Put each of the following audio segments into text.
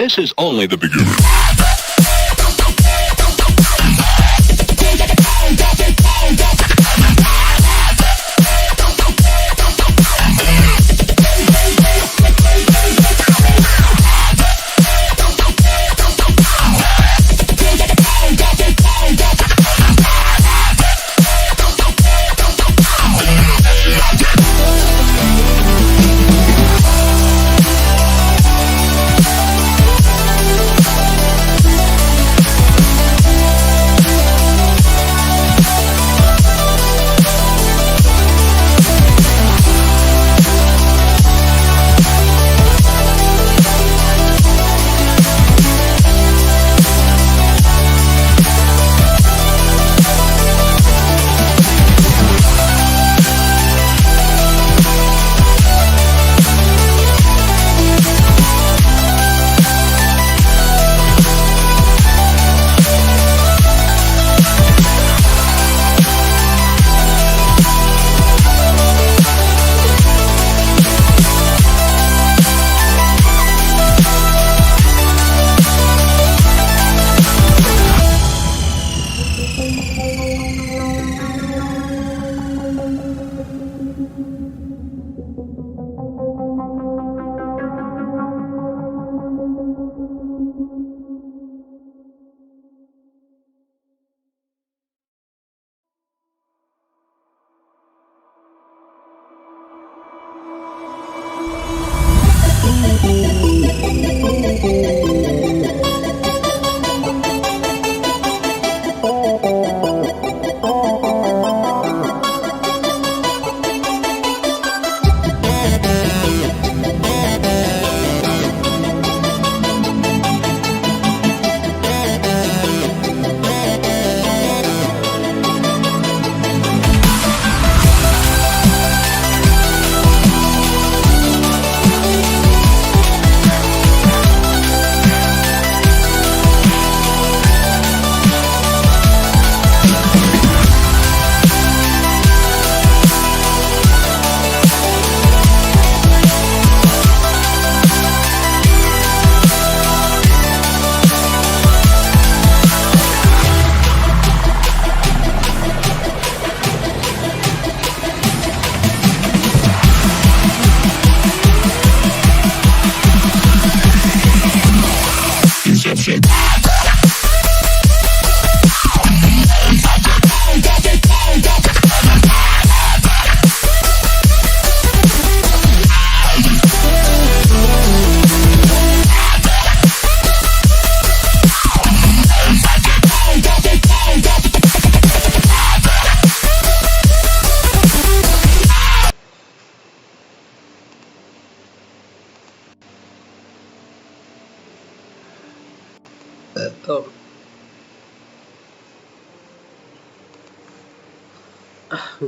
This is only the beginning.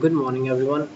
Good morning, everyone.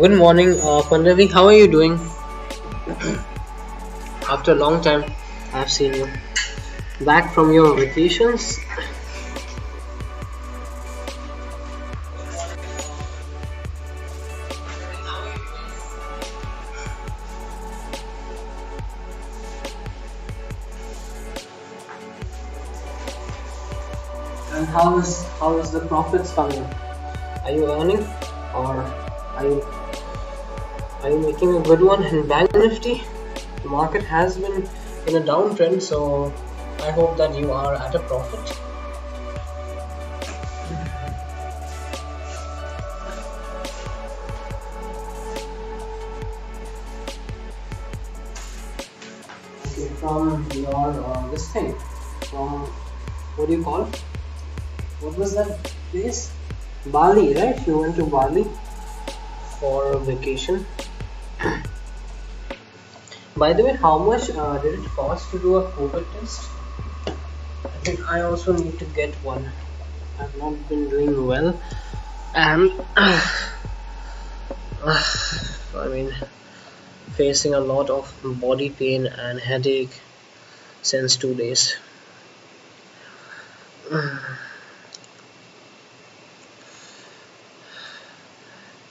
Good morning, Pandavi. How are you doing? After a long time, I've seen you back from your vacations. And how is the profits coming? Are you earning, or are you are you making a good one in Bank Nifty? The market has been in a downtrend, so I hope that you are at a profit. Okay, from your this thing, from what do you call? What was that place? Bali, right? You went to Bali for vacation. By the way, how much did it cost to do a COVID test? I think I also need to get one. I've not been doing well, and I mean, facing a lot of body pain and headache since 2 days.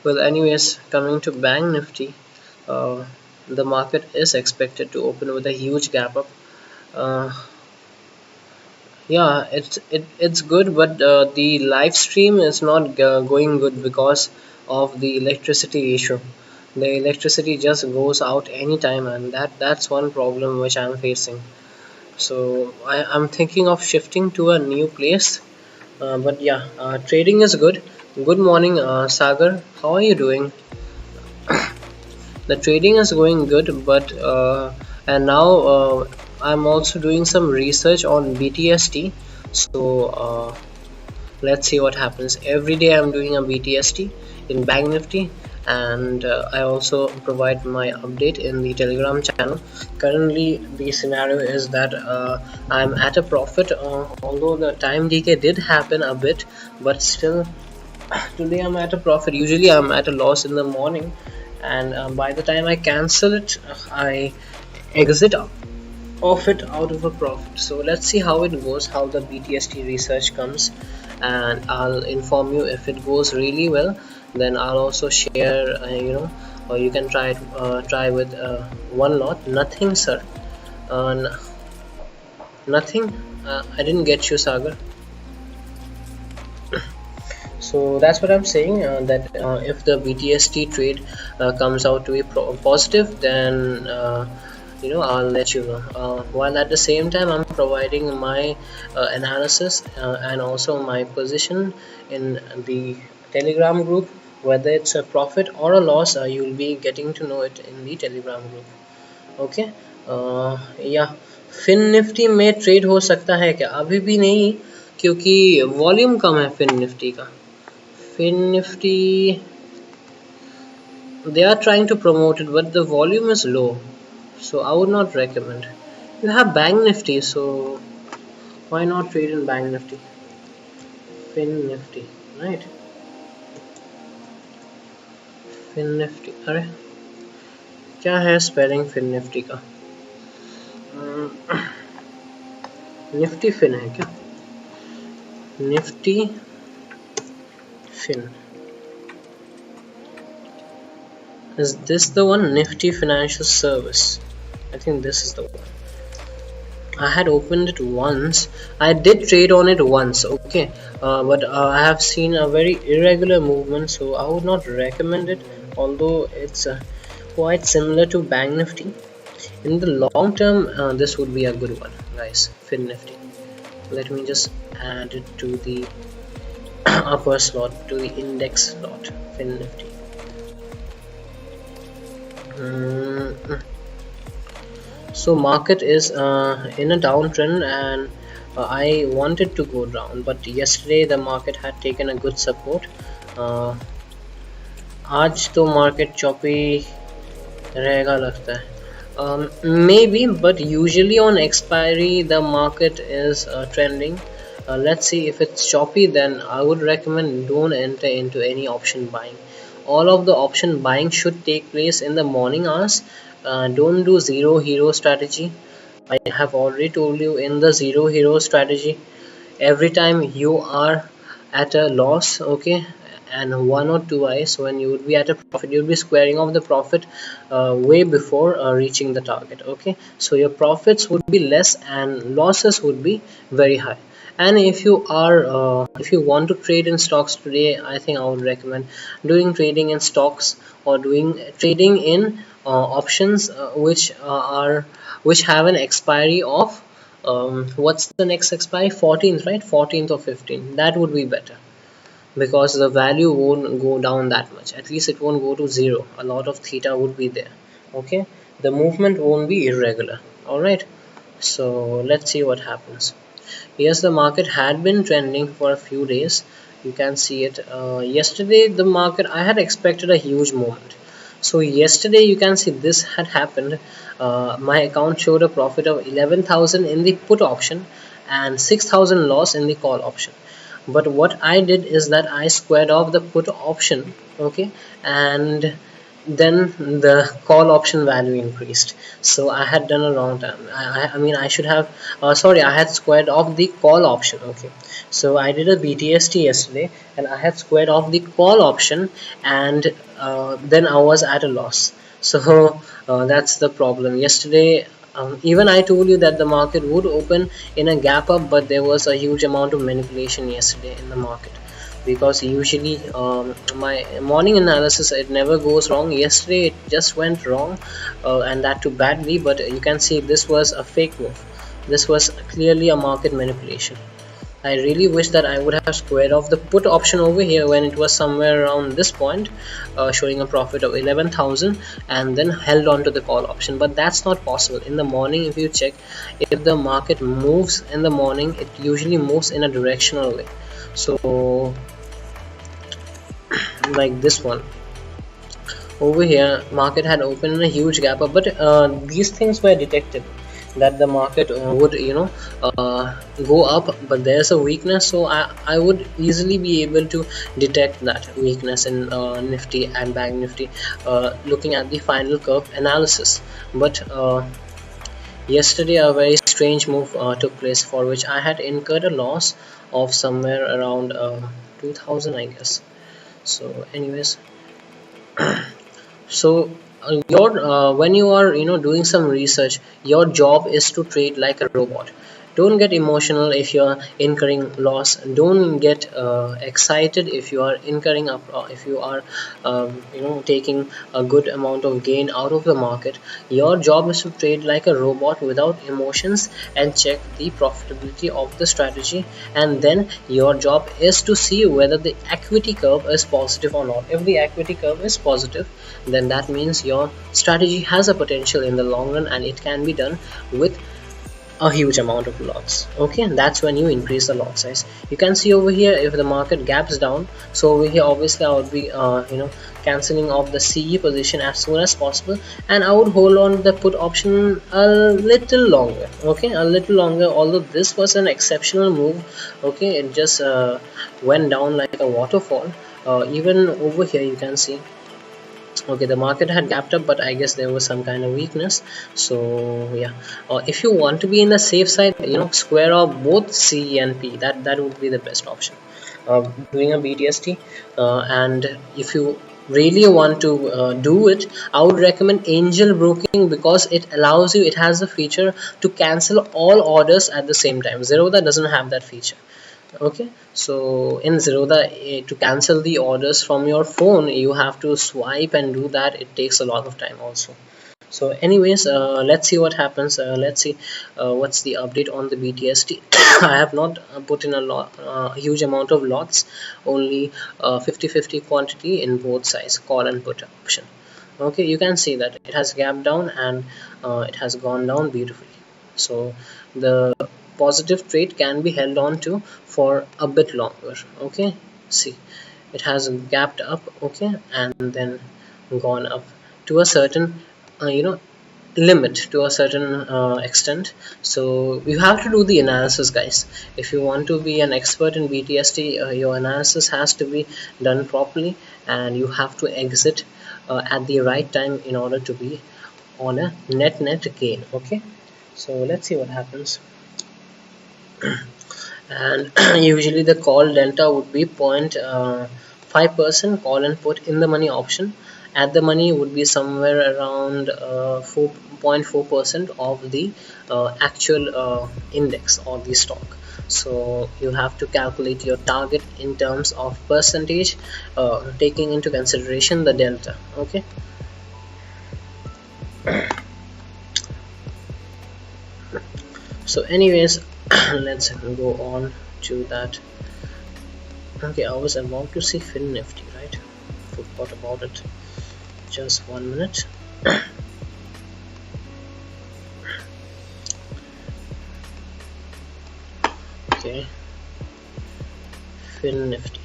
Well, anyways, coming to Bank Nifty, uh, the market is expected to open with a huge gap up. Uh, yeah, it's good, but the live stream is not going good because of the electricity issue. The electricity just goes out anytime, and that's one problem which I'm facing. So I'm thinking of shifting to a new place. But yeah, trading is good. Good morning, Sagar. How are you doing? The trading is going good, but and now I'm also doing some research on BTST. So let's see what happens. Every day I'm doing a BTST in Bank Nifty, and I also provide my update in the Telegram channel. Currently the scenario is that I'm at a profit, although the time decay did happen a bit, but still today I'm at a profit. Usually I'm at a loss in the morning, and by the time I cancel it, I exit off it out of a profit. So let's see how it goes, how the BTST research comes, and I'll inform you. If it goes really well, then I'll also share, or you can try with one lot. Nothing, sir. Nothing. I didn't get you, Sagar. So that's what I'm saying, that if the BTST trade comes out to be positive, then I'll let you know, while at the same time I'm providing my analysis and also my position in the Telegram group. Whether it's a profit or a loss, you'll be getting to know it in the Telegram group. Okay. या fin Nifty में trade हो सकता है क्या? अभी भी नहीं, क्योंकि वॉल्यूम कम है फिन निफ्टी का. Fin Nifty, they are trying to promote it, but the volume is low, so I would not recommend. You have Bank Nifty, so why not trade in Bank Nifty? Fin Nifty, right? Fin Nifty, अरे क्या है spelling Fin Nifty का? Nifty Fin है क्या? Nifty Fin. Is this the one? Nifty Financial Service. I think this is the one. I had opened it once. I did trade on it once, okay, but I have seen a very irregular movement, so I would not recommend it, although it's quite similar to Bank Nifty. In the long term, this would be a good one, guys. Fin Nifty. Let me just add it to the upper slot, to the index slot. Fin Nifty. So market is in a downtrend, and I wanted to go down, but yesterday the market had taken a good support. आज तो market choppy रहेगा लगता है. Maybe, but usually on expiry the market is trending. Let's see. If it's choppy, then I would recommend don't enter into any option buying. all of the option buying should take place in the morning hours. Don't do zero hero strategy. I have already told you, in the zero hero strategy, every time you are at a loss, okay, and one or two eyes, when you would be at a profit, you'll be squaring off the profit way before reaching the target. Okay, so your profits would be less and losses would be very high. And if you are if you want to trade in stocks today, I think I would recommend doing trading in stocks, or doing trading in options which have an expiry of what's the next expiry, 14th, right? 14th or 15th. That would be better, because the value won't go down that much. At least it won't go to zero. A lot of theta would be there. Okay, the movement won't be irregular. All right, so let's see what happens. Yes, the market had been trending for a few days. You can see it. Yesterday, the market, I had expected a huge movement. So yesterday, you can see this had happened. My account showed a profit of 11,000 in the put option and 6,000 loss in the call option. But what I did is that I squared off the put option, okay, and then the call option value increased. So I had done a wrong time. I mean, I should have sorry, I had squared off the call option. Okay, so I did a BTST yesterday and I had squared off the call option, and then I was at a loss. So that's the problem. Yesterday, even I told you that the market would open in a gap up, but there was a huge amount of manipulation yesterday in the market, because usually my morning analysis, it never goes wrong. Yesterday it just went wrong, and that too badly. But you can see this was a fake move. This was clearly a market manipulation. I really wish that I would have squared off the put option over here when it was somewhere around this point, showing a profit of 11,000, and then held on to the call option. But that's not possible. In the morning, if you check, if the market moves in the morning, it usually moves in a directional way. So like this one over here, market had opened in a huge gap up, but these things were detected, that the market would go up, but there's a weakness. So I would easily be able to detect that weakness in Nifty and Bank Nifty, looking at the final curve analysis. But yesterday a very strange move took place, for which I had incurred a loss of somewhere around 2000, I guess. So anyways, so when you are doing some research, your job is to trade like a robot. Don't get emotional if you are incurring loss. Don't get excited if you are incurring if you are taking a good amount of gain out of the market. Your job is to trade like a robot without emotions and check the profitability of the strategy, and then your job is to see whether the equity curve is positive or not. If the equity curve is positive, then that means your strategy has a potential in the long run, and it can be done with a huge amount of lots. Okay, that's when you increase the lot size. You can see over here, if the market gaps down, so over here obviously I would be cancelling off the CE position as soon as possible, and I would hold on the put option a little longer. Okay, a little longer, although this was an exceptional move. Okay, it just went down like a waterfall. Even over here you can see, okay, the market had gapped up, but I guess there was some kind of weakness. So yeah, if you want to be in the safe side, square off both C and P. That would be the best option, doing a BTST. And if you really want to do it, I would recommend angel broking, because it allows you, it has the feature to cancel all orders at the same time. Zerodha doesn't have that feature. Okay, so in Zerodha, to cancel the orders from your phone, you have to swipe and do that. It takes a lot of time also. So anyways, let's see what happens. Let's see what's the update on the BTST. I have not put in a huge amount of lots, only 50-50 quantity in both sides, call and put option. Okay, you can see that it has gapped down, and it has gone down beautifully. So the positive trade can be held on to for a bit longer. Okay, see, it has gapped up, okay, and then gone up to a certain limit, to a certain extent. So you have to do the analysis, guys. If you want to be an expert in BTST, your analysis has to be done properly, and you have to exit at the right time in order to be on a net gain. Okay, so let's see what happens. And usually the call delta would be 0.5% call and put in the money option. At the money would be somewhere around 4.4% of the actual index or the stock. So you have to calculate your target in terms of percentage, taking into consideration the delta. Okay, so anyways, let's go on to that. Okay, I was about to say Fin Nifty, right? Forgot about it. Just 1 minute. Okay, Fin Nifty.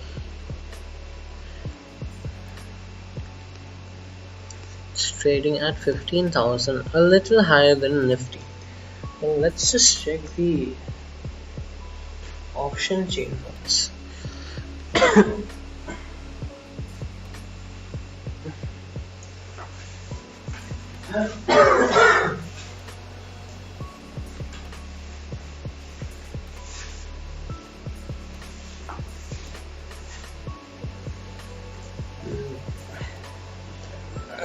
It's trading at 15,000, a little higher than Nifty. Well, let's just check the option chain once.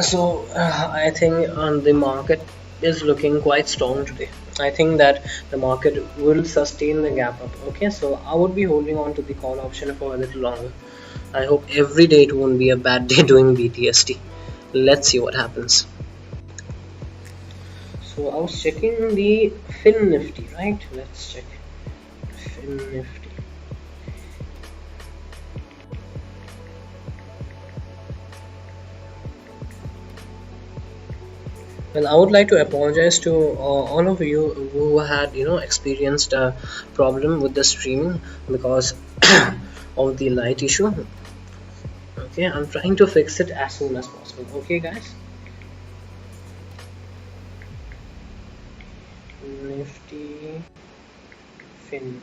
So I think the market is looking quite strong today. I think that the market will sustain the gap up. Okay, so I would be holding on to the call option for a little longer. I hope every day it won't be a bad day doing BTST. Let's see what happens. So I was checking the Fin Nifty, right? Let's check Fin Nifty. Well, I would like to apologize to all of you who had experienced a problem with the streaming because of the light issue. Okay, I'm trying to fix it as soon as possible. Okay, guys. Nifty Fin.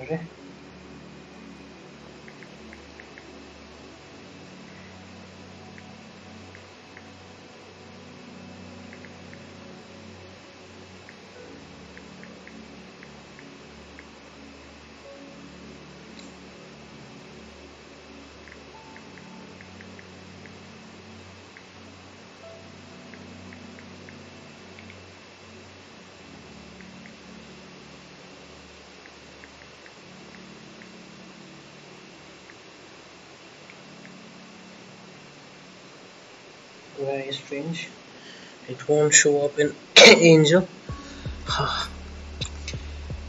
Okay. Very strange. It won't show up in Angel.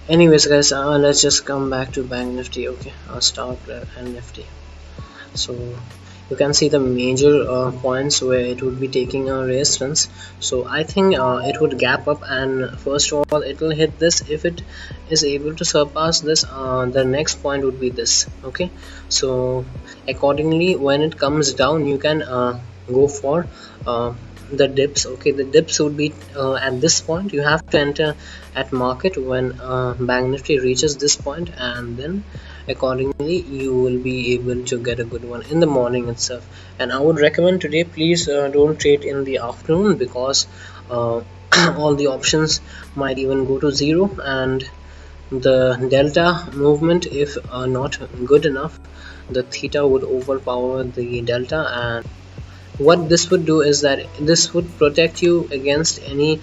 Anyways, guys, let's just come back to Bank Nifty. Okay, I'll start and Nifty. So you can see the major points where it would be taking a resistance. So I think it would gap up, and first of all it will hit this. If it is able to surpass this, the next point would be this. Okay, so accordingly when it comes down you can go for the dips. Okay, the dips would be at this point. You have to enter at market when Bank Nifty reaches this point, and then accordingly you will be able to get a good one in the morning itself. And I would recommend today, please don't trade in the afternoon, because all the options might even go to zero, and the delta movement, if not good enough, the theta would overpower the delta. And what this would do is that this would protect you against any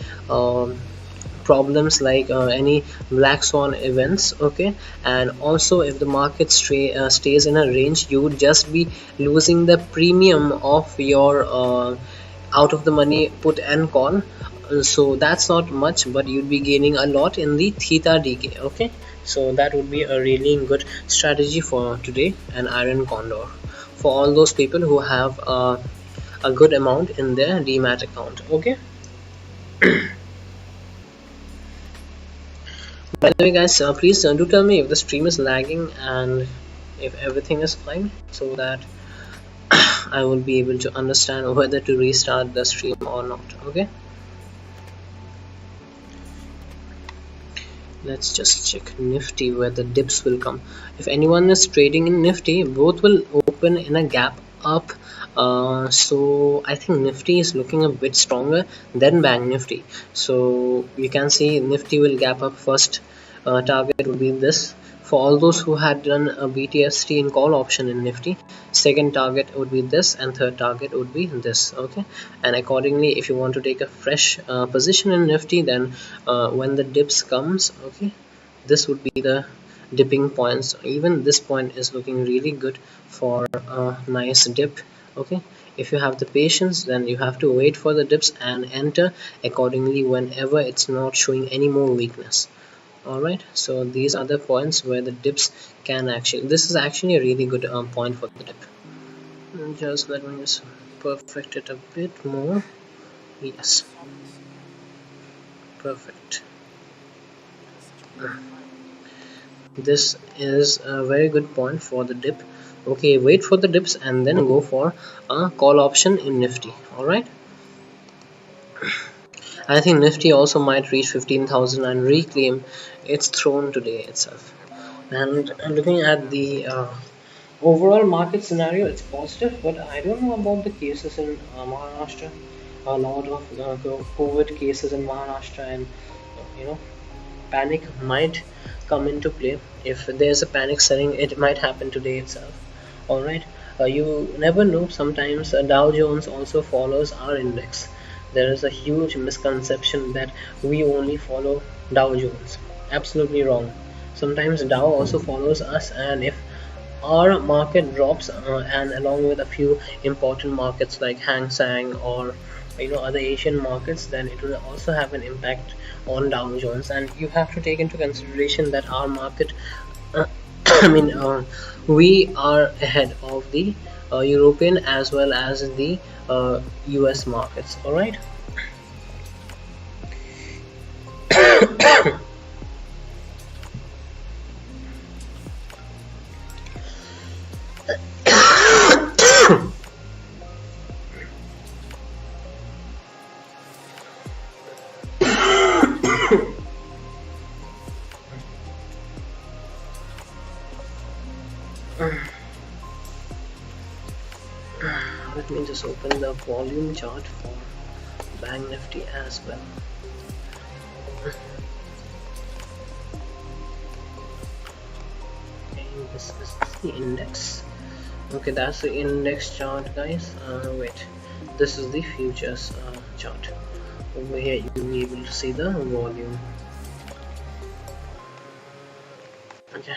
problems like any black swan events. Okay, and also if the market stays in a range, you would just be losing the premium of your out of the money put and call. So that's not much, but you'd be gaining a lot in the theta decay. Okay, so that would be a really good strategy for today, an iron condor, for all those people who have a good amount in their demat account. Okay. By the way, guys, please do tell me if the stream is lagging and if everything is fine, so that I will be able to understand whether to restart the stream or not. Okay, let's just check Nifty where the dips will come. If anyone is trading in Nifty, both will open in a gap up. So I think Nifty is looking a bit stronger than Bank Nifty. So you can see Nifty will gap up first. Target would be this. For all those who had done a BTST in call option in Nifty, second target would be this and third target would be this. Okay, and accordingly, if you want to take a fresh position in Nifty, then when the dips comes, okay, this would be the dipping points. Even this point is looking really good for a nice dip. Okay, if you have the patience, then you have to wait for the dips and enter accordingly whenever it's not showing any more weakness. Alright, so these are the points where the dips can actually, this is actually a really good point for the dip. Just let me just perfect it a bit more. Yes, perfect. This is a very good point for the dip. Okay, wait for the dips and then go for a call option in Nifty. Alright, I think Nifty also might reach 15,000 and reclaim its throne today itself. And looking at the overall market scenario, it's positive, but I don't know about the cases in Maharashtra. A lot of COVID cases in Maharashtra, and panic might come into play. If there's a panic selling, it might happen today itself. All right, you never know. Sometimes Dow Jones also follows our index. There is a huge misconception that we only follow Dow Jones. Absolutely wrong. Sometimes Dow also follows us, and if our market drops, and along with a few important markets like Hang Seng or other Asian markets, then it will also have an impact on Dow Jones. And you have to take into consideration that our market, uh, I mean, we are ahead of the European as well as the US markets. All right. Let me just open the volume chart for Bank Nifty as well. Okay, this is the index. Okay, that's the index chart, guys. Wait, this is the futures chart. Over here you'll be able to see the volume. Okay.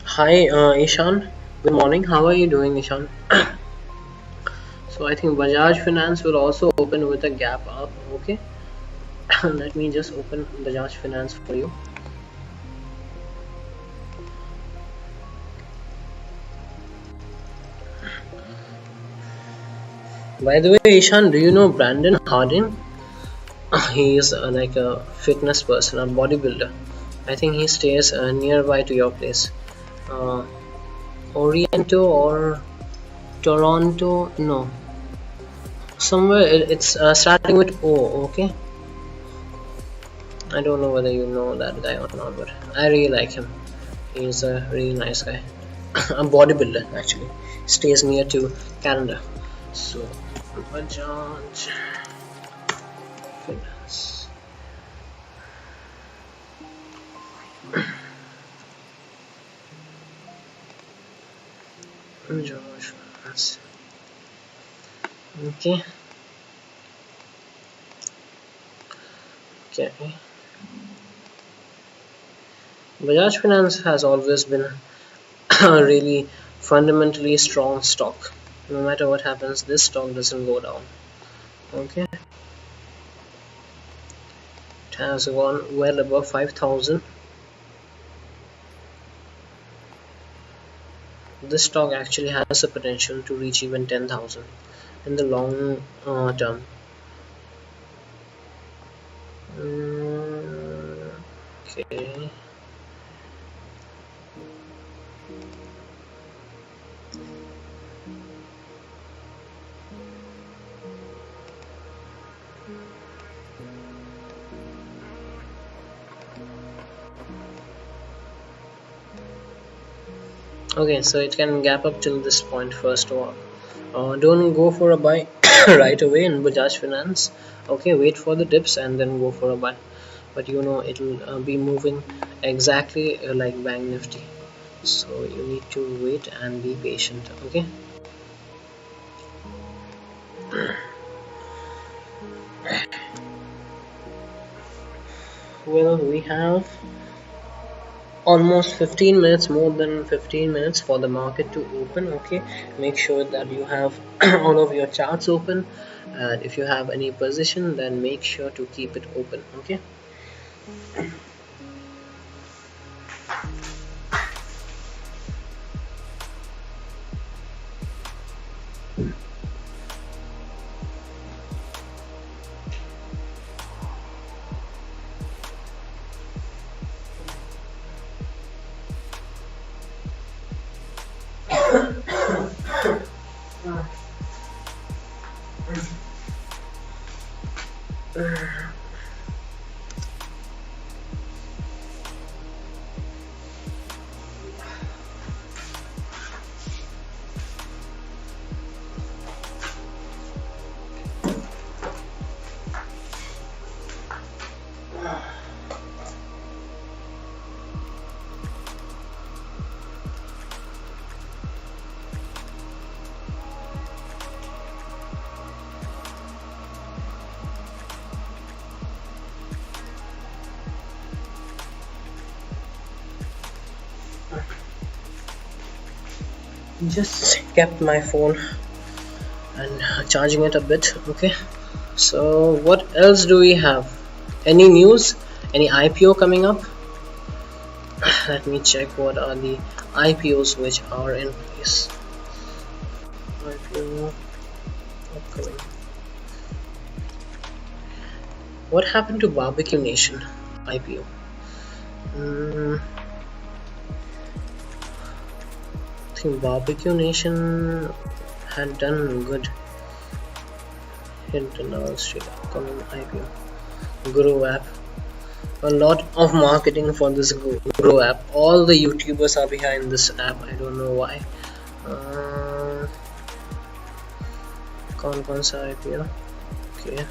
Hi, Ishan. Good morning. How are you doing, Ishan? So I think Bajaj Finance will also open with a gap up. Okay. Let me just open Bajaj Finance for you. By the way, Ishan, do you know Brandon Harding? He is like a fitness person, a bodybuilder. I think he stays nearby to your place. Uh, Oriento or Toronto? No, somewhere it's starting with O. Okay, I don't know whether you know that guy or not, but I really like him. He's a really nice guy. A bodybuilder actually. Stays near to Canada. So Bajaj Finance. Bajaj Finance. Okay. Okay. Bajaj Finance has always been a really fundamentally strong stock. No matter what happens, this stock doesn't go down. Okay, it has gone well above 5,000. This stock actually has the potential to reach even 10,000 in the long term. Okay. Okay, so it can gap up till this point first of all. Don't go for a buy right away in Bajaj Finance. Okay, wait for the dips and then go for a buy. But you know it'll be moving exactly like Bank Nifty. So you need to wait and be patient. Okay. Well, we have almost 15 minutes, more than 15 minutes for the market to open. Okay, make sure that you have all of your charts open, and if you have any position then make sure to keep it open. Okay. Just kept my phone and charging it a bit. Okay, so what else do we have? Any news, any IPO coming up? Let me check what are the IPOs which are in place. IPO upcoming. What happened to Barbecue Nation IPO? I think Barbecue Nation had done good. Internal Street upcoming IPO. Grow app. A lot of marketing for this Grow app. All the YouTubers are behind this app. I don't know why. कौन सा IPO? Okay.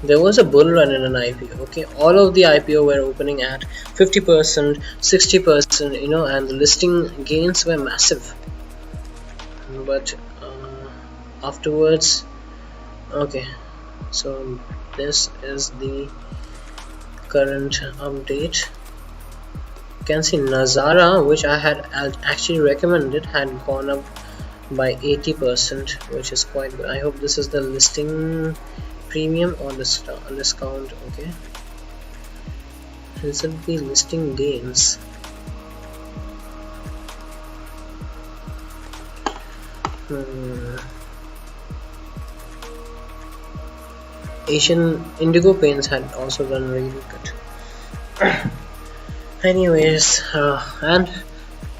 There was a bull run in an IPO. Okay, all of the IPO were opening at 50%, 60%, you know, and the listing gains were massive. But afterwards, okay, so this is the current update. You can see Nazara, which I had actually recommended, had gone up by 80%, which is quite good. I hope this is the listing premium or discount. Okay, this will be listing gains. Asian Indigo Paints had also done really good. Anyways, and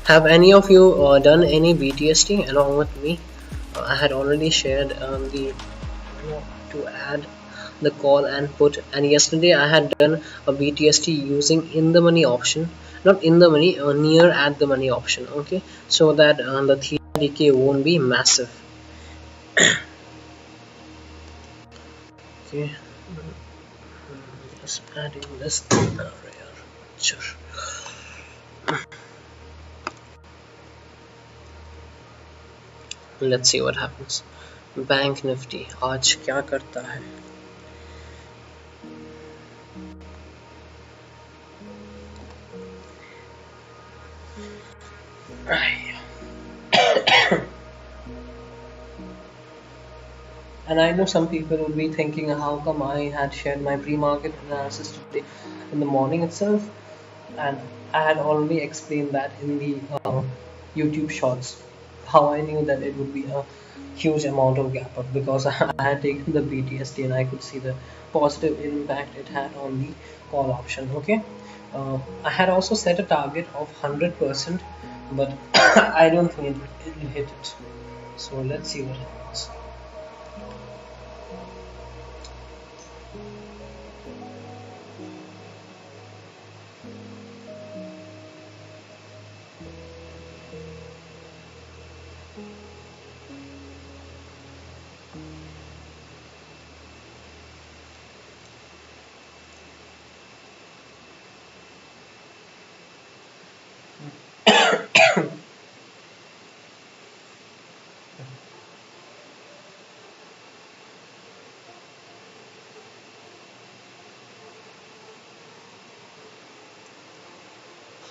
have any of you done any BTST along with me? I had already shared to add the call and put, and yesterday I had done a BTST using in the money option, not in the money, near at the money option. Okay, so that the theta decay won't be massive. Okay, just adding this rare. Sure. Let's see what happens. Bank Nifty आज क्या करता है? And I know some people will be thinking, how come I had shared my pre-market analysis today in the morning itself, and I had already explained that in the YouTube shorts, how I knew that it would be a huge amount of gap up, because I had taken the BTSD and I could see the positive impact it had on the call option. Okay, I had also set a target of 100%, but I don't think it will hit it. So let's see what happens.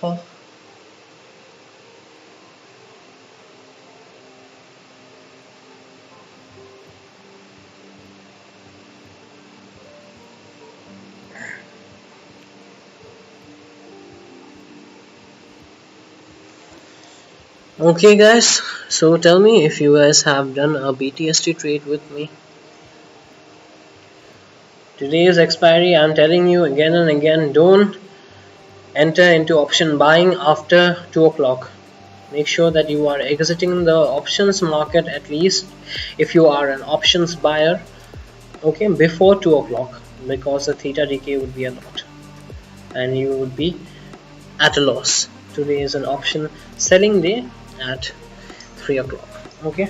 Huh. Okay guys, so tell me if you guys have done a BTST trade with me. Today's expiry, I'm telling you again and again, don't enter into option buying after 2 o'clock. Make sure that you are exiting the options market, at least if you are an options buyer, okay, before 2 o'clock, because the theta decay would be a lot and you would be at a loss. Today is an option selling day at 3 o'clock. Okay,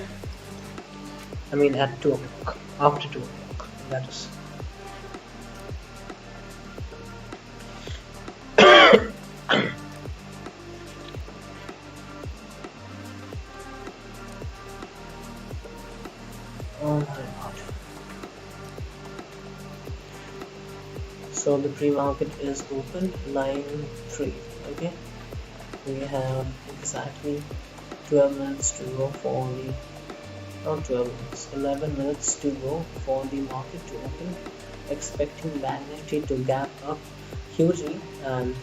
I mean at 2 o'clock, after 2 o'clock, that is. Oh my god. So the pre-market is open 9-3. Okay, we have exactly 12 minutes to go for the, not 12 minutes, 11 minutes to go for the market to open. Expecting Banknifty to gap up hugely, and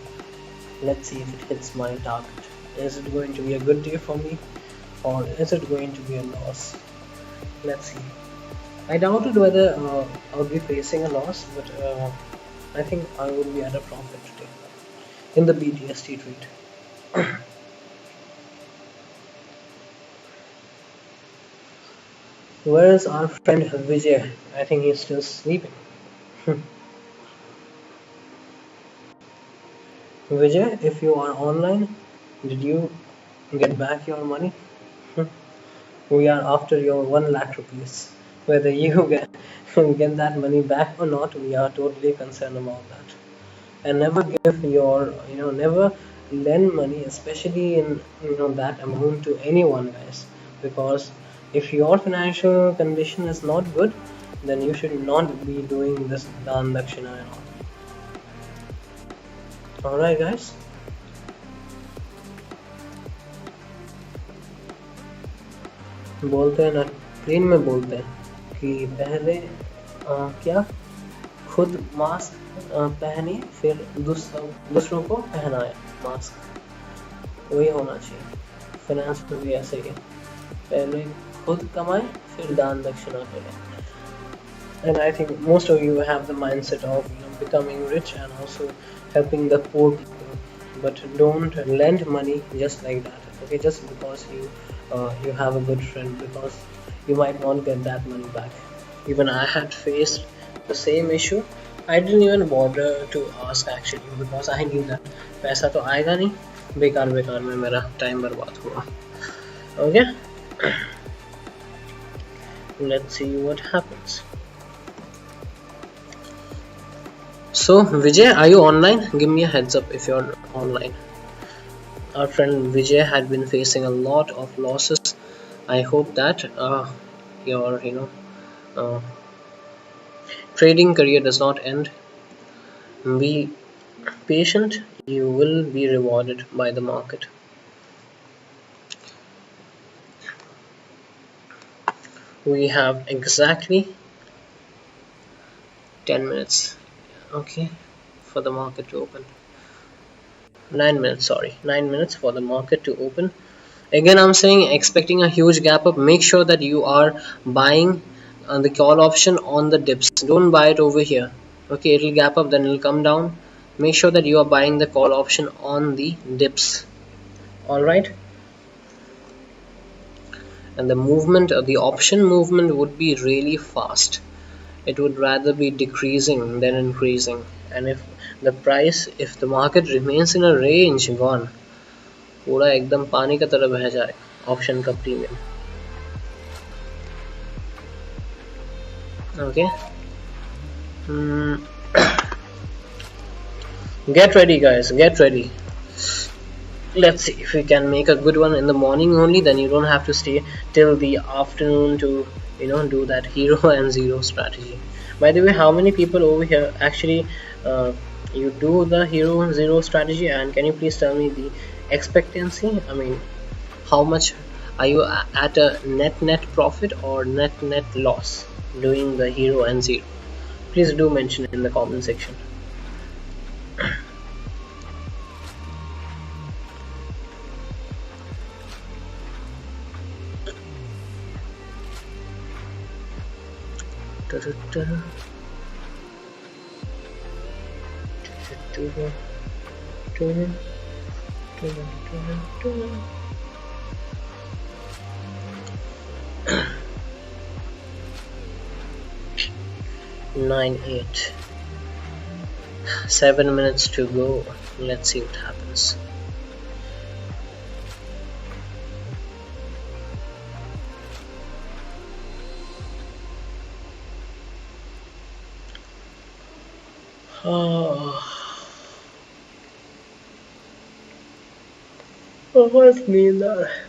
let's see if it hits my target. Is it going to be a good day for me, or is it going to be a loss? Let's see. I doubted whether I'll be facing a loss, but I think I will be at a profit today in the BTST trade. Where is our friend Vijay? I think he's still sleeping. Vijay, if you are online, did you get back your money? We are after your 1 lakh rupees. Whether you get that money back or not, we are totally concerned about that. And never give your, never lend money, especially in that amount, to anyone, guys, because if your financial condition is not good, then you should not be doing this dan dakshina and all. Alright guys, बोलते हैं ना, plane में बोलते हैं कि पहले क्या खुद मास्क पहनिए, फिर दूसरों को पहनाए मास्क. वही होना चाहिए. फाइनेंस में भी ऐसे ही, पहले खुद कमाए फिर दान दक्षिणा करें. And I think most of you have the mindset of becoming rich and also helping the poor people, but don't lend money just like that. Okay, just because you have a good friend, because you might not get that money back. Even I had faced the same issue. I didn't even bother to ask actually, because I knew that पैसा तो आएगा नहीं, बेकार में मेरा time बर्बाद हुआ. Okay, let's see what happens. So Vijay, are you online? Give me a heads up if you're online. Our friend Vijay had been facing a lot of losses. I hope that your uh, trading career does not end. Be patient, you will be rewarded by the market. We have exactly 10 minutes, okay, for the market to open. 9 minutes, sorry, 9 minutes for the market to open. Again, I'm saying, expecting a huge gap up, make sure that you are buying the call option on the dips. Don't buy it over here. Okay, it'll gap up, then it'll come down. Make sure that you are buying the call option on the dips. All right, and the movement, the option movement would be really fast. It would rather be decreasing than increasing. And if the price, if the market remains in a range, gone, पूरा एकदम पानी का तरह बह जाए option का premium. Okay. Get ready, guys, get ready. Let's see if we can make a good one in the morning only, then you don't have to stay till the afternoon to do that hero and zero strategy. By the way, how many people over here actually you do the hero and zero strategy, and can you please tell me the expectancy? I mean, how much are you at a net profit or net loss doing the hero and zero? Please do mention in the comment section. Nine, 8, 7 minutes to go. Let's see what happens. बहुत नींद आ रहा है.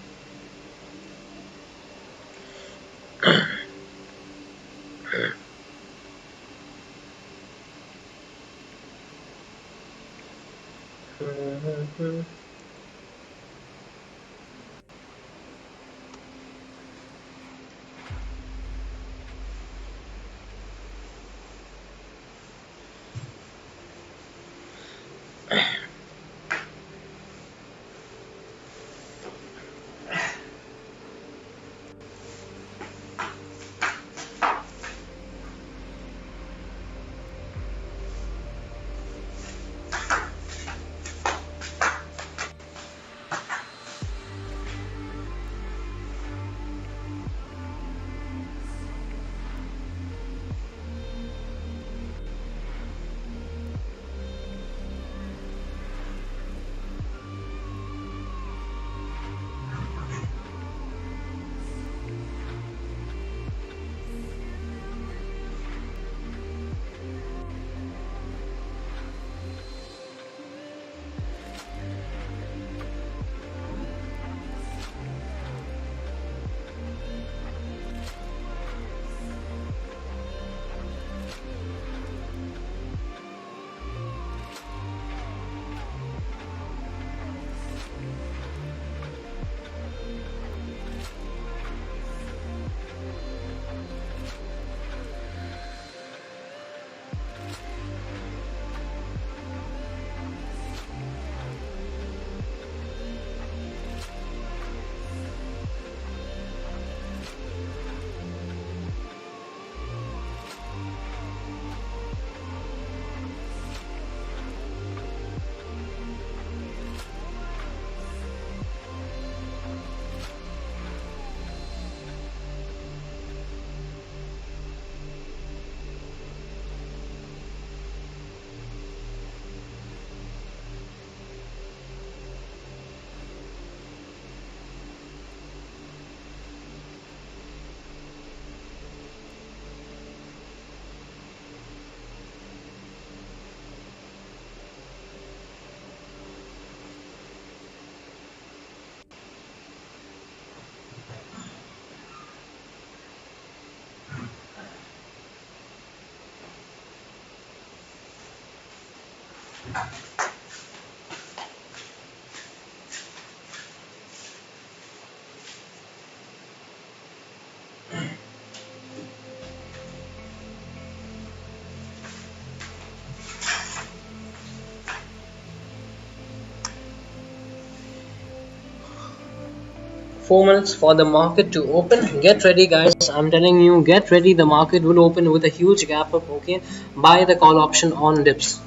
4 minutes for the market to open. Get ready, guys. I'm telling you, get ready. The market will open with a huge gap up. Okay, buy the call option on dips.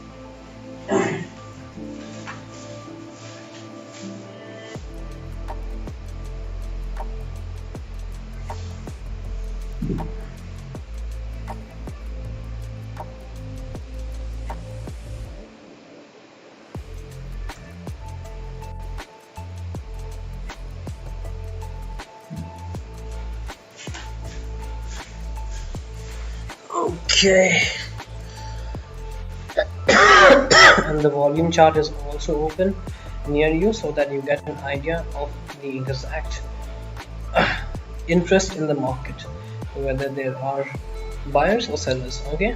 Okay. And the volume chart is also open near you so that you get an idea of the exact interest in the market, whether there are buyers or sellers. Okay.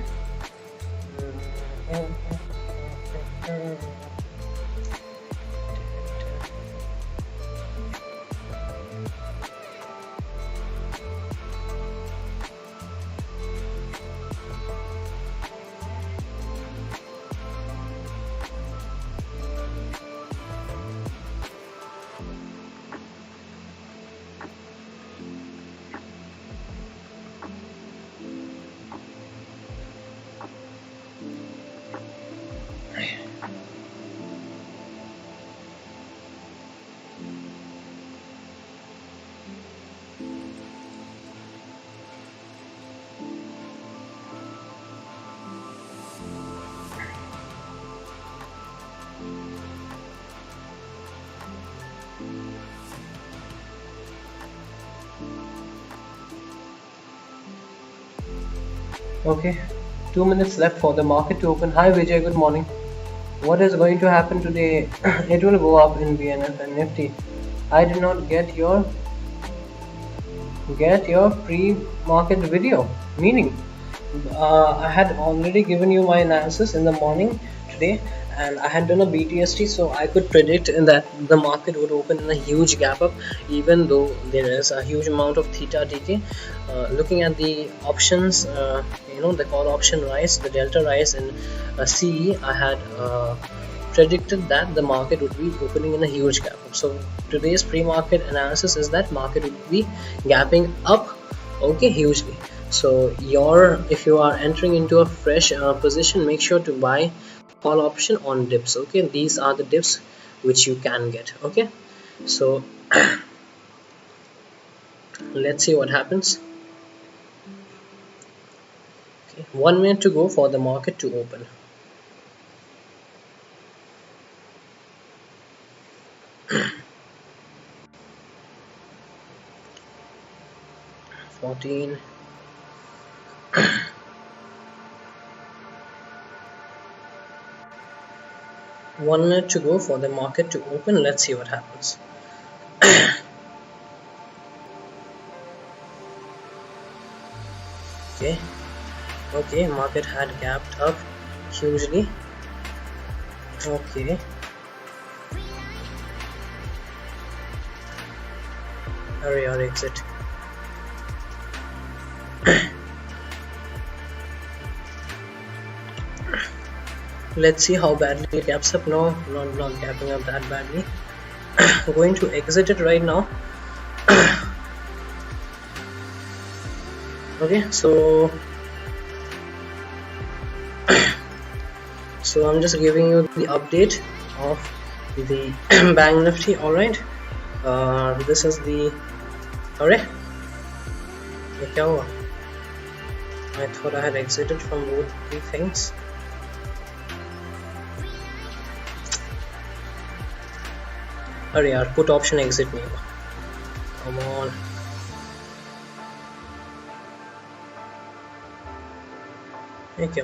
Okay, 2 minutes left for the market to open. Hi Vijay, good morning. What is going to happen today? It will go up in BNF and Nifty. I did not get your pre-market video. Meaning, I had already given you my analysis in the morning today, and I had done a BTST, so I could predict that the market would open in a huge gap up, even though there is a huge amount of theta decay. Looking at the options, the call option rise, the delta rise in CE, I had predicted that the market would be opening in a huge gap up. So today's pre-market analysis is that market would be gapping up, okay, hugely. So if you are entering into a fresh position, make sure to buy call option on dips. Okay, these are the dips which you can get. Okay, so let's see what happens. Okay, 1 minute to go for the market to open. $14. 1 minute to go for the market to open. Let's see what happens. Okay, market had gapped up hugely. Okay, hurry or exit. Let's see how badly it gaps up. No, not gapping up that badly. I'm going to exit it right now. Okay, so I'm just giving you the update of the Bank Nifty. All right, this is the I thought I had exited from both the things. अरे यार put option exit नहीं हुआ. Come on. Okay.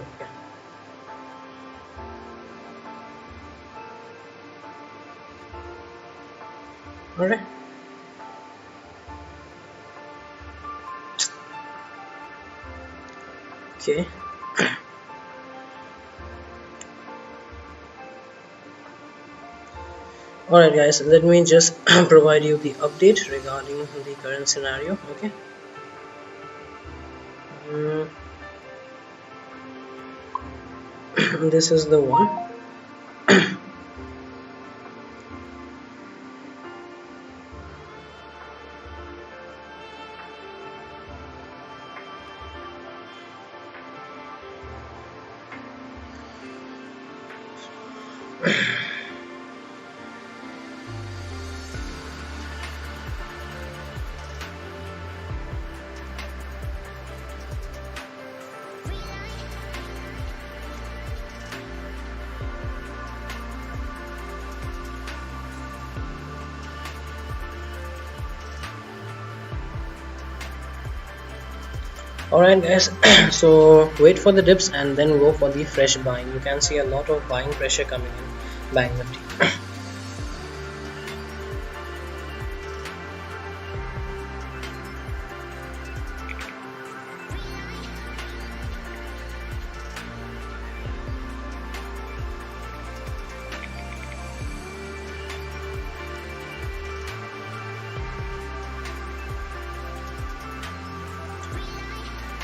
Alright. Okay. Alright guys, let me just provide you the update regarding the current scenario. Okay. Mm, this is the one. Alright guys, so wait for the dips and then go for the fresh buying. You can see a lot of buying pressure coming in Bank Nifty.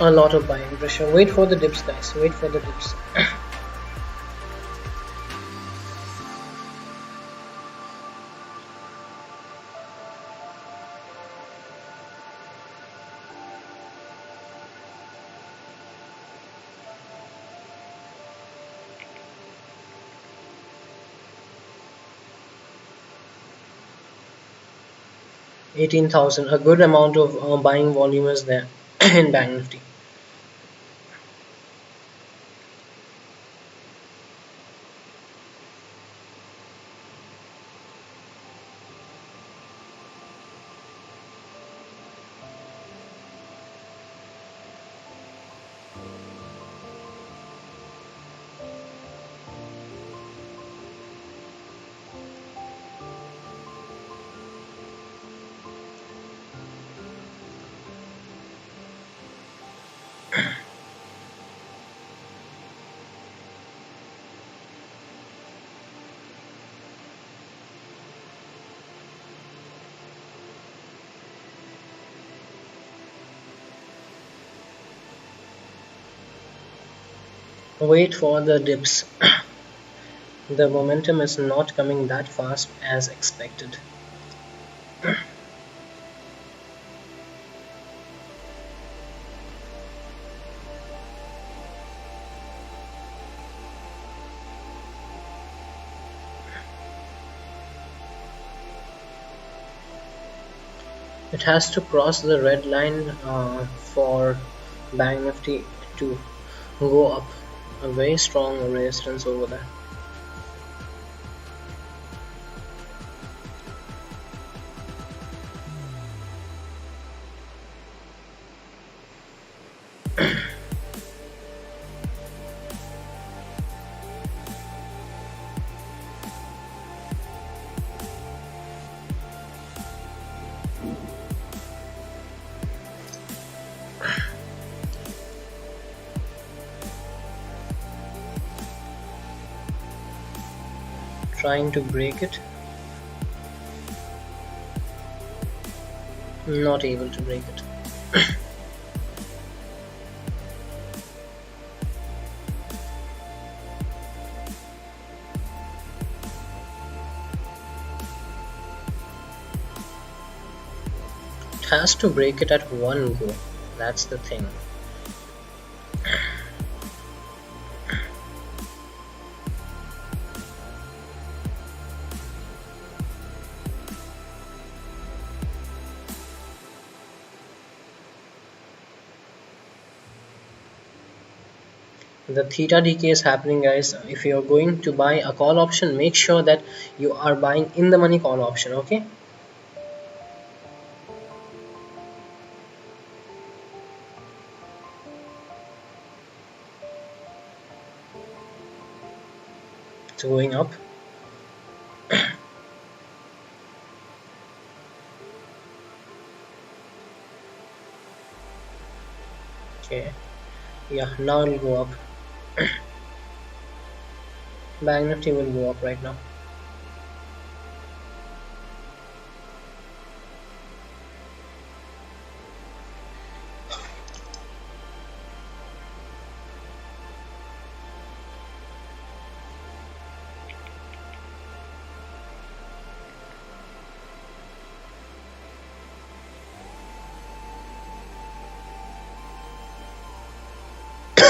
A lot of buying pressure. Wait for the dips guys, wait for the dips. $18,000, a good amount of buying volume is there in Bank Nifty. Wait for the dips. The momentum is not coming that fast as expected. It has to cross the red line for Bank Nifty to go up. A very strong resistance over there. Trying to break it, not able to break it. It has to break it at one go, that's the thing. The theta decay is happening guys. If you are going to buy a call option, make sure that you are buying in the money call option. Okay, it's going up. Okay, yeah, now it will go up. Bank Nifty will go up right now.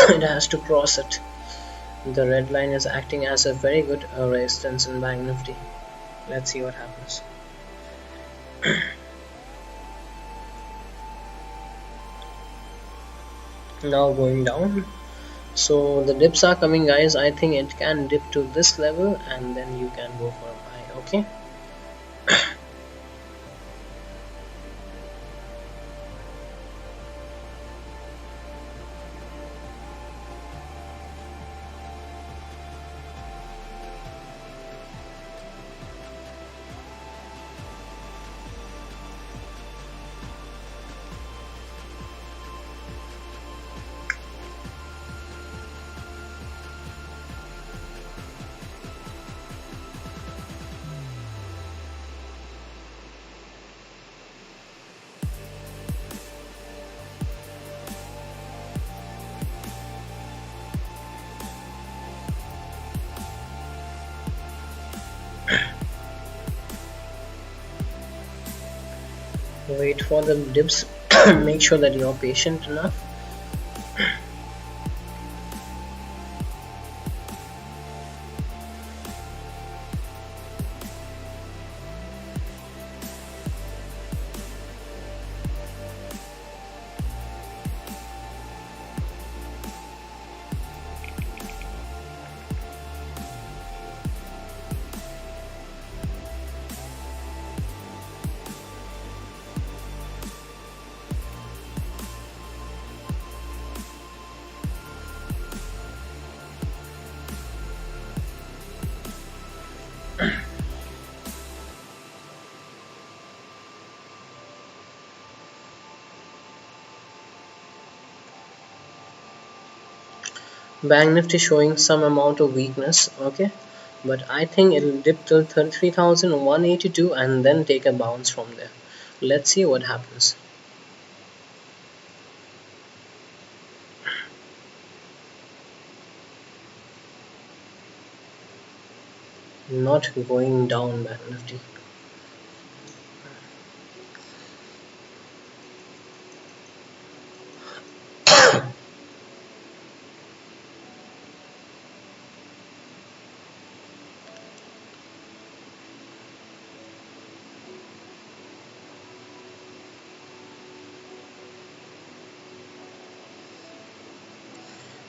it has to cross it. The red line is acting as a very good resistance in Bank Nifty. Let's see what happens. Now going down. So the dips are coming, guys. I think it can dip to this level and then you can go for a buy. Okay. Wait for the dips. Make sure that you're patient enough. Bank Nifty showing some amount of weakness, okay, but I think it'll dip till 33,182 and then take a bounce from there. Let's see what happens. Not going down, Bank Nifty.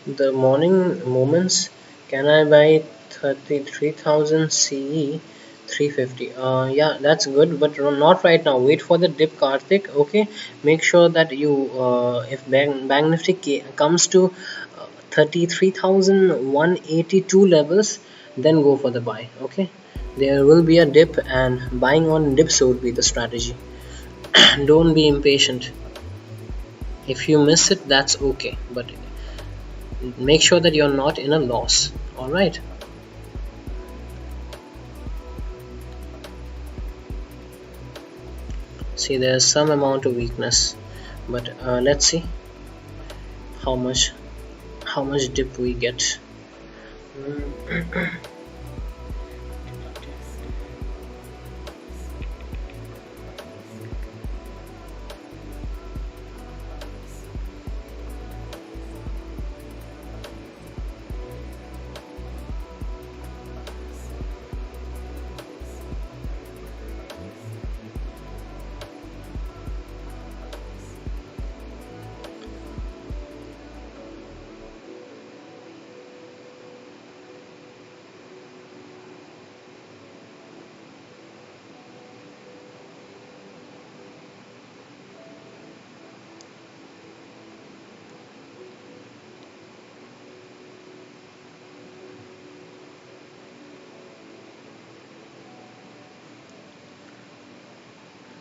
The morning moments, can I buy 33,000 CE 350? Yeah, that's good, but not right now. Wait for the dip, Karthik. Okay, make sure that you if Bank Nifty comes to 33,182 levels, then go for the buy. Okay, there will be a dip, and buying on dips would be the strategy. Don't be impatient. If you miss it, that's okay, but make sure that you're not in a loss. All right. See, there's some amount of weakness, but let's see how much dip we get.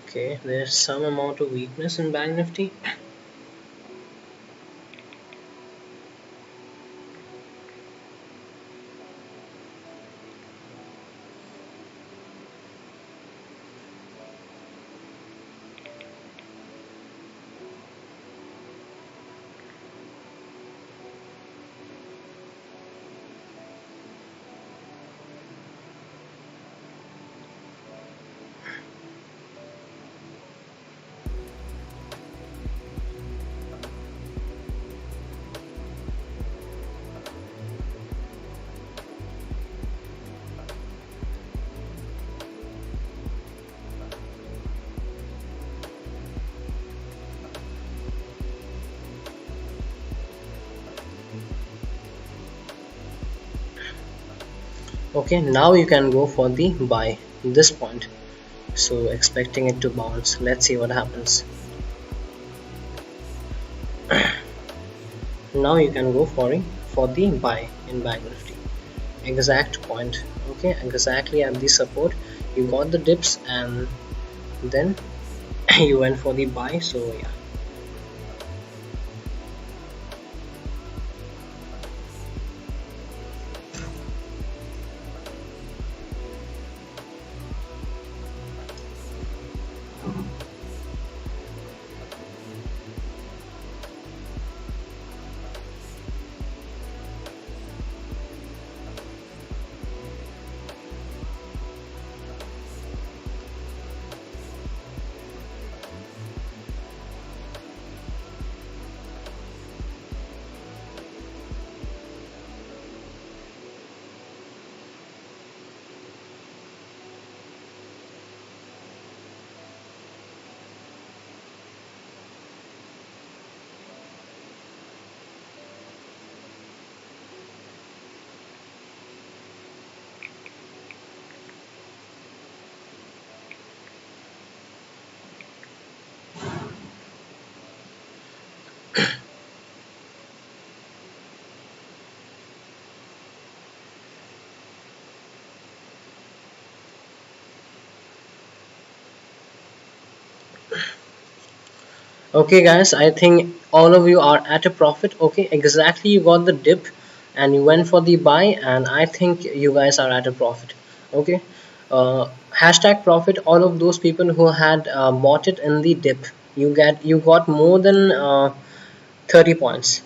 Okay, there's some amount of weakness in Bank Nifty. Okay, now you can go for the buy this point, so expecting it to bounce. Let's see what happens. Now you can go for the buy in Bank Nifty, exact point. Okay, exactly at the support you got the dips, and then you went for the buy. So yeah. Okay guys, I think all of you are at a profit. Okay, exactly, you got the dip and you went for the buy, and I think you guys are at a profit. Okay, hashtag profit all of those people who had bought it in the dip. You got more than 30 points.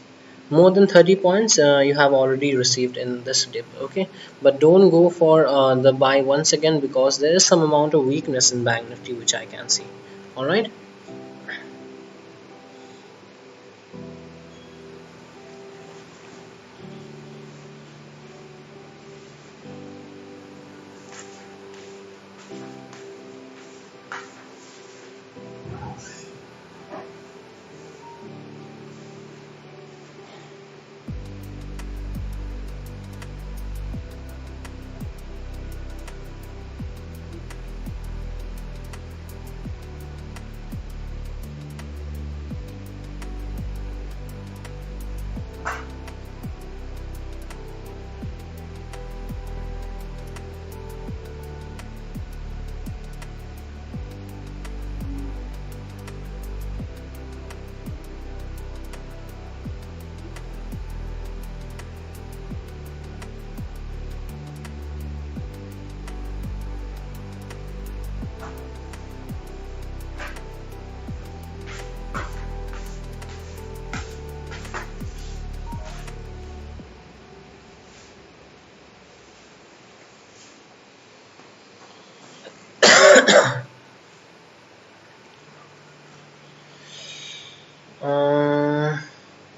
More than 30 points you have already received in this dip. Okay, but don't go for the buy once again, because there is some amount of weakness in Bank Nifty which I can see. All right.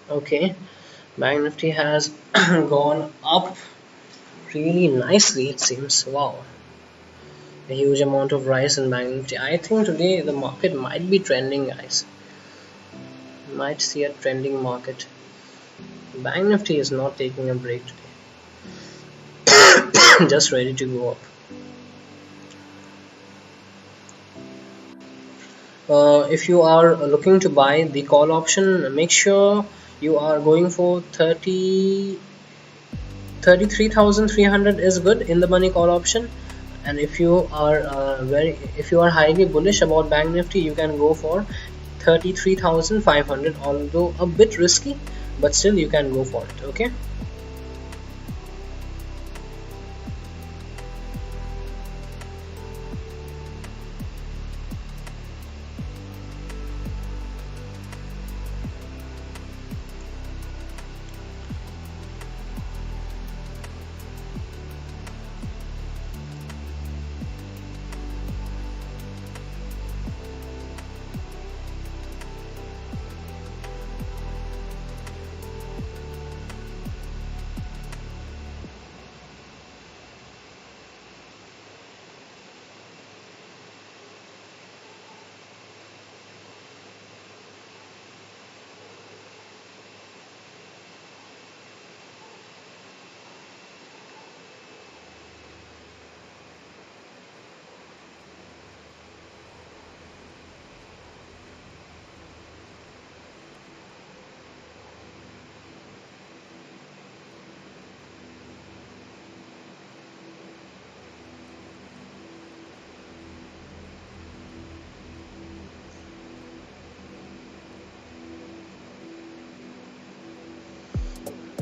Okay, Bank Nifty has gone up really nicely, it seems. Wow, a huge amount of rise in Bank Nifty. I think today the market might be trending, guys. Might see a trending market. Bank Nifty is not taking a break today. Just ready to go up. If you are looking to buy the call option, make sure you are going for 33,300 is good in the money call option. And if you are highly bullish about Bank Nifty, you can go for 33,500, although a bit risky, but still you can go for it. Okay.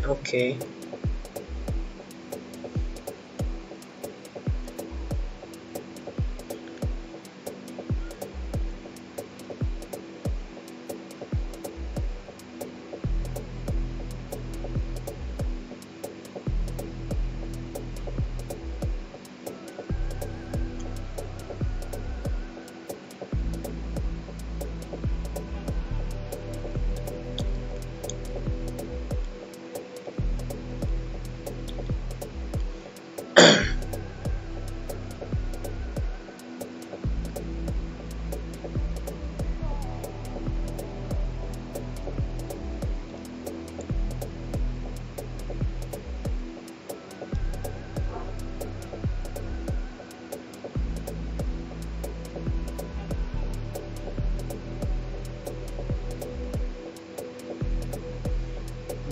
Okay.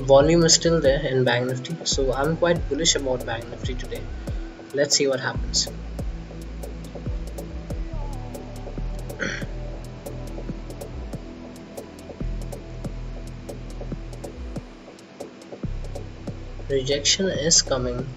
Volume is still there in Bank Nifty, so I'm quite bullish about Bank Nifty today. Let's see what happens. Rejection is coming.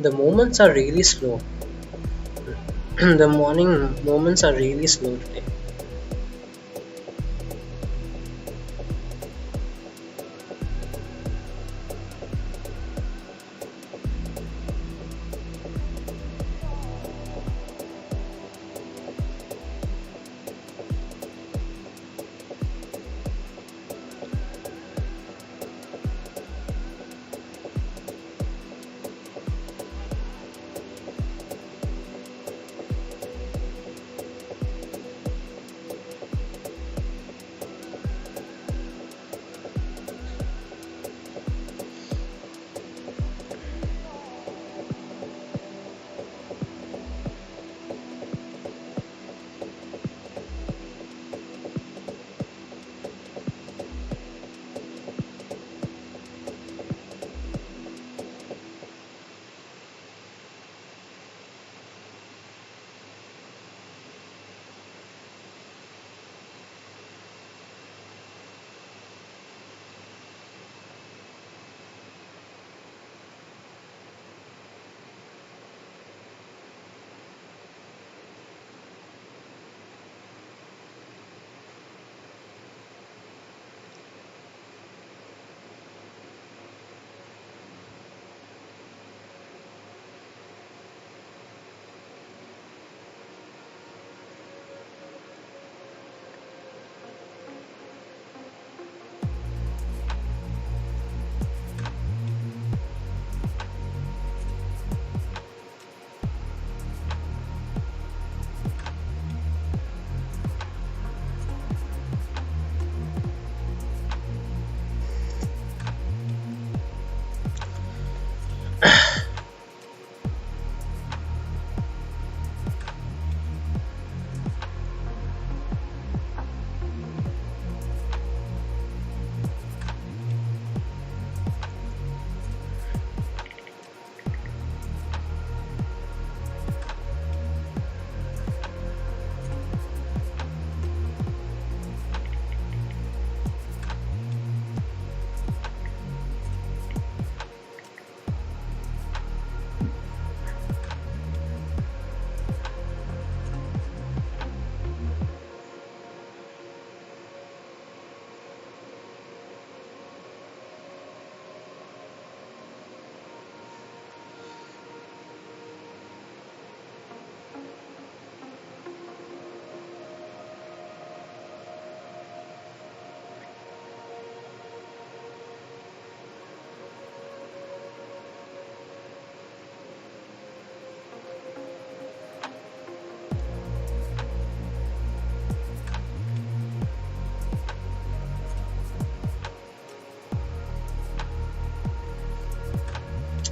The moments are really slow. The morning moments are really slow today.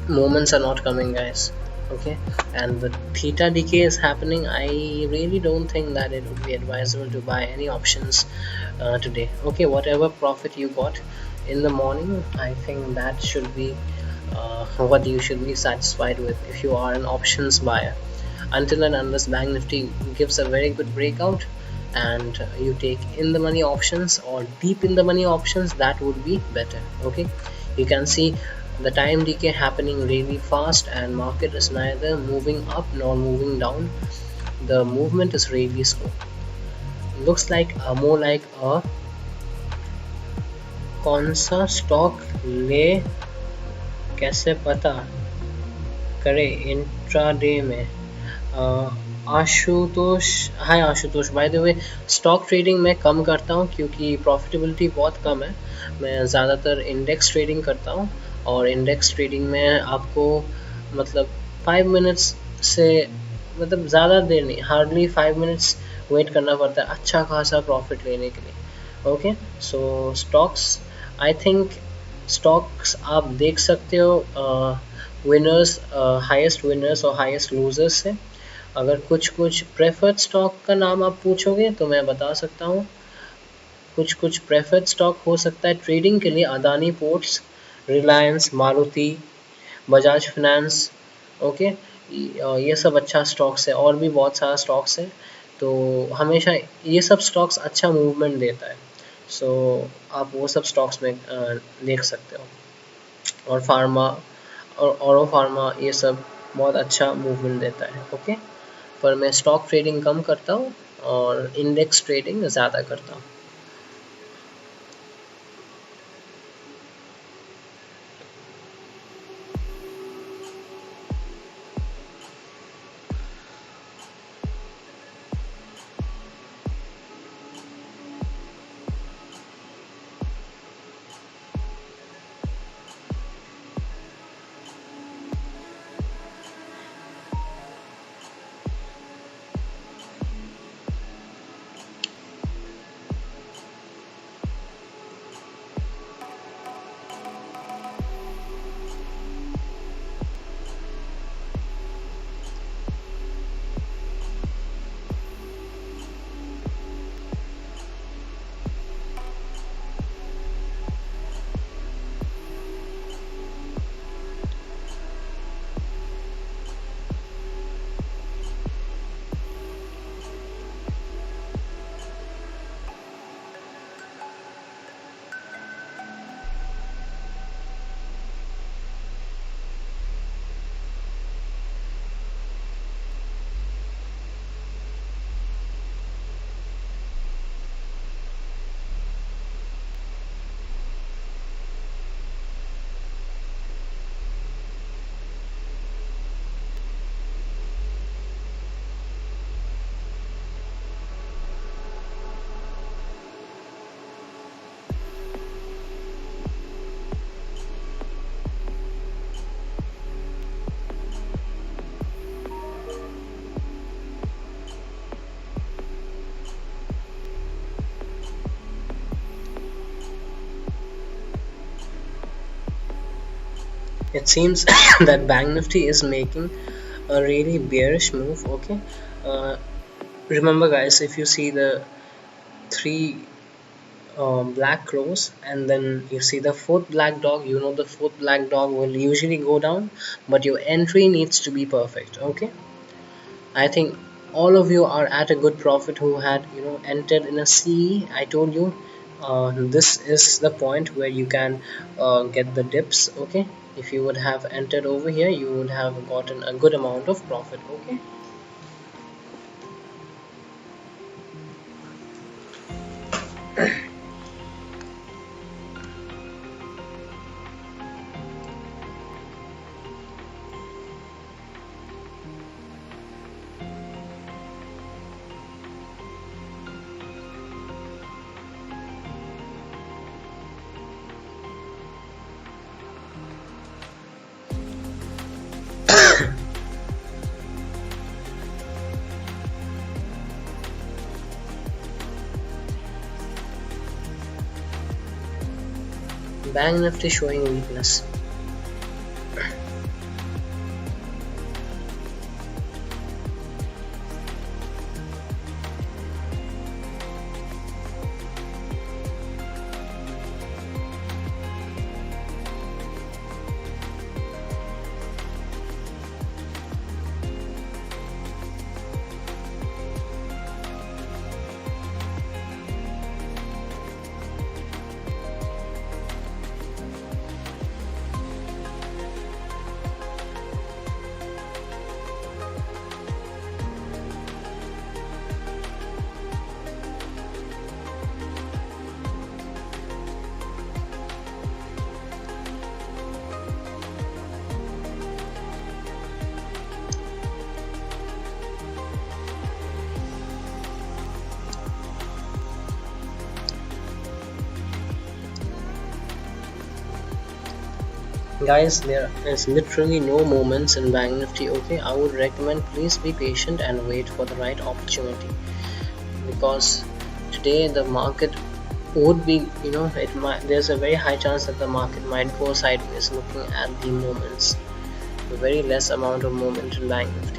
moments are not coming, guys. Okay, and the theta decay is happening. I really don't think that it would be advisable to buy any options today. Okay, whatever profit you got in the morning, I think that should be what you should be satisfied with if you are an options buyer, until and unless Bank Nifty gives a very good breakout and you take in the money options or deep in the money options, that would be better. Okay, you can see the time decay happening really fast and market is neither moving up nor moving down. The movement is really slow. Looks like more like a कौन सा stock ले कैसे पता करे intraday में। Ashutosh, hi Ashutosh, by the way stock trading मैं कम करता हूँ क्योंकि प्रॉफिटेबिलिटी बहुत कम है। मैं ज़्यादातर इंडेक्स ट्रेडिंग करता हूँ और इंडेक्स ट्रेडिंग में आपको मतलब 5 मिनट्स से मतलब ज़्यादा देर नहीं, हार्डली 5 मिनट्स वेट करना पड़ता है अच्छा खासा प्रॉफिट लेने के लिए। Okay, so stocks, I think stocks आप देख सकते हो विनर्स, हाईएस्ट विनर्स और हाईएस्ट लूजर्स से। अगर कुछ प्रेफर्ड स्टॉक का नाम आप पूछोगे तो मैं बता सकता हूँ। कुछ प्रेफर्ड स्टॉक हो सकता है ट्रेडिंग के लिए, Adani ports, Reliance, Maruti, Bajaj finance. Okay, ये सब अच्छा स्टॉक्स है और भी बहुत सारा स्टॉक्स है, तो हमेशा ये सब स्टॉक्स अच्छा मूवमेंट देता है। सो आप वो सब स्टॉक्स में देख सकते हो। और फार्मा और ऑरो फार्मा, ये सब बहुत अच्छा मूवमेंट देता है। ओके, पर मैं स्टॉक ट्रेडिंग कम करता हूँ और इंडेक्स ट्रेडिंग ज़्यादा करता हूँ। It seems that Bank Nifty is making a really bearish move. Okay, remember guys, if you see the three black crows and then you see the fourth black dog, you know the fourth black dog will usually go down, but your entry needs to be perfect. Okay, I think all of you are at a good profit who had entered in a CE. I told you this is the point where you can get the dips. Okay, if you would have entered over here, you would have gotten a good amount of profit. Okay, Bank Nifty showing weakness. Guys, there is literally no moments in Bank Nifty. Okay, I would recommend please be patient and wait for the right opportunity, because today the market would be, it might, there's a very high chance that the market might go sideways looking at the moments. Very less amount of movement in Bank Nifty.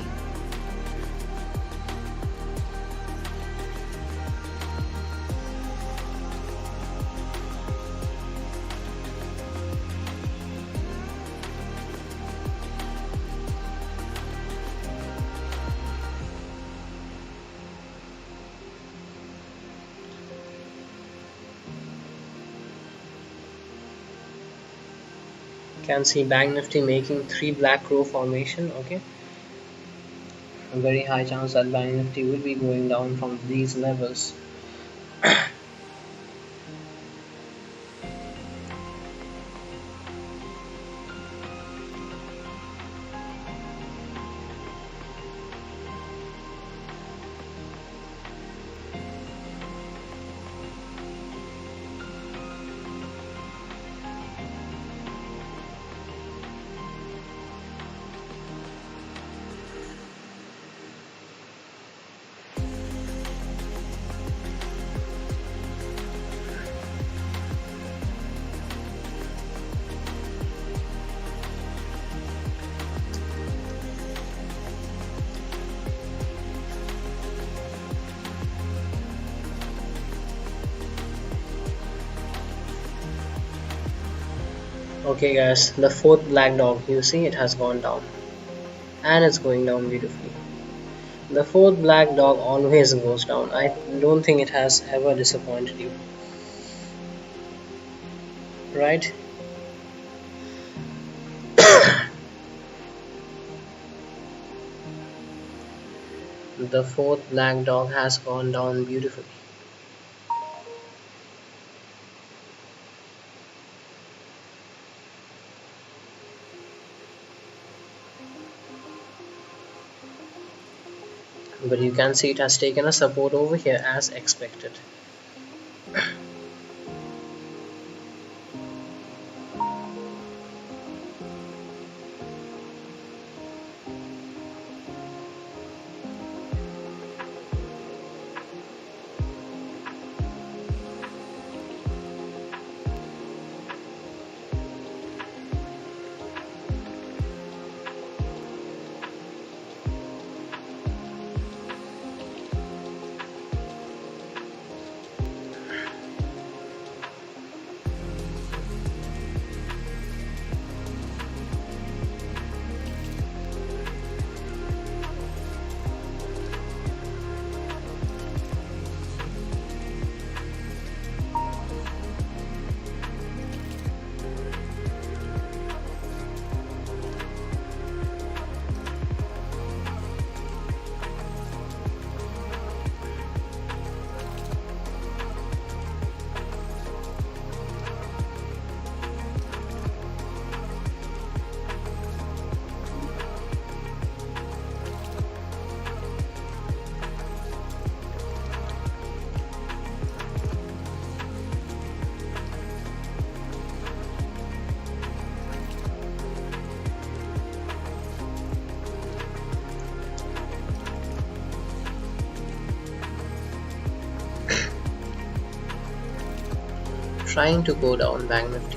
Can see Bank Nifty making 3 black row formation. Okay, a very high chance that Bank Nifty will be going down from these levels. Okay guys, the fourth black dog, you see it has gone down, and it's going down beautifully. The fourth black dog always goes down. I don't think it has ever disappointed you, right? The fourth black dog has gone down beautifully. But you can see it has taken a support over here as expected. Trying to go down Bank Nifty.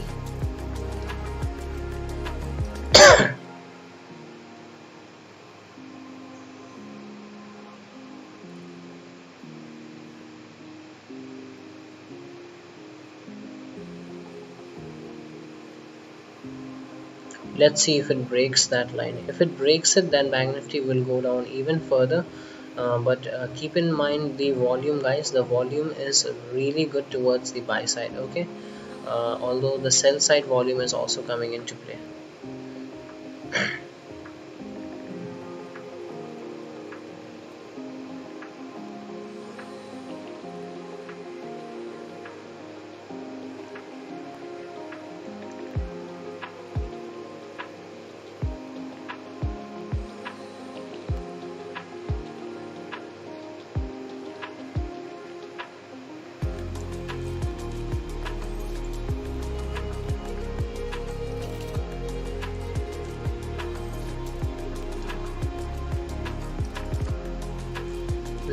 Let's see if it breaks that line. If it breaks it, then Bank Nifty will go down even further. But keep in mind the volume, guys. The volume is really good towards the buy side. Okay, although the sell side volume is also coming into play.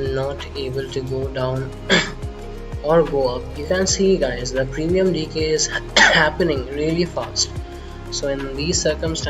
not able to go down or go up. You can see guys, the premium decay is happening really fast. So in these circumstances